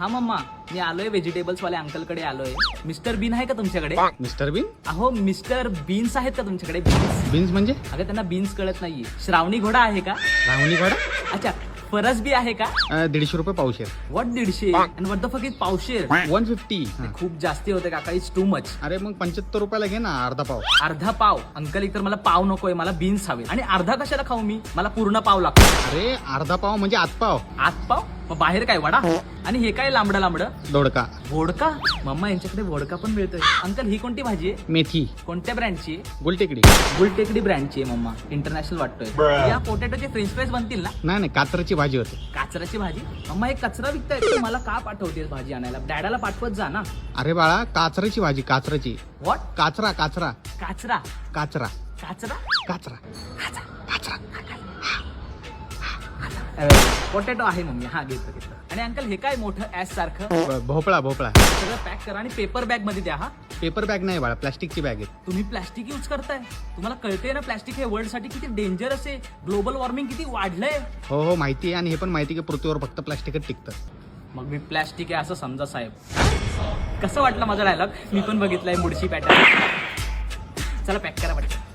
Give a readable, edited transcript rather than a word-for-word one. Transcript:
हा मम्मा, मी आलोय व्हेजिटेबल्स वाल्या अंकलकडे आलोय. मिस्टर बीन आहे का तुमच्याकडे? Mister bean? अहो मिस्टर बीन्स आहेत का तुमच्याकडे? बीन्स बीन्स म्हणजे? अगं त्यांना बीन्स कळत नाहीये. श्रावणी घोडा आहे का? रावणी घोडा? अच्छा, फरस बी आहे का? 150 रुपये पावशेर. व्हॉट 150? आणि व्हॉट द फक इज पावशेर? 150. खूप जास्ती होते काका, इट्स टू मच. अरे मग 75 रुपयाला घे ना अर्धा पाव. अर्धा पाव? अंकल एक तर मला पाव नकोय, मला बीन्स हवे. आणि अर्धा कशाला खाऊ मी? मला पूर्ण पाव लागतो. अरे अर्धा पाव म्हणजे आत पाव. आत पाव? मग बाहेर काय वडा? आणि हे काय लांबडं लांबडं? दोडका. वोडका? मम्मा यांच्याकडे वोडका पण मिळतोय. अंकल ही कोणती भाजी आहे? मेथी. कोणत्या ब्रँडची आहे? गुलटेकडी. गुलटेकडी ब्रँडची आहे मम्मा. इंटरनॅशनल वाटतोय. या पोटॅटोचे फ्रेंच फ्राईज बनतील ना? नाही काचराची भाजी होती. काचराची भाजी? मम्मा एक कचरा विकताय, तू मला का पाठवतेस भाजी आणायला? डॅडाला पाठवत जा ना. अरे बाळा काचराची भाजी, काचराची. व्हॉट? काचरा काचरा काचरा? काचरा काचरा? काचरा काचरा. पोटॅटो आहे मम्मी. हा घेतो. आणि अंकल हे काय मोठं ऍस सारखं? भोपळा भोपळा. सगळं पॅक करा आणि पेपर बॅग मध्ये द्या. हा पेपर बॅग नाही बाळा, प्लास्टिकची बॅग आहे. तुम्ही प्लास्टिक यूज करताय? तुम्हाला कळतंय ना प्लास्टिक हे वर्ल्ड साठी किती डेंजरस आहे? ग्लोबल वॉर्मिंग किती वाढलंय? हो माहिती आहे. आणि हे पण माहिती की पृथ्वीवर फक्त प्लास्टिकच टिकतं. मग मी प्लास्टिक आहे असं समजा साहेब. कसं वाटलं माझा डायलॉग? मी पण बघितलाय मुडशी पॅटर्न. चला पॅक करा वाटतं.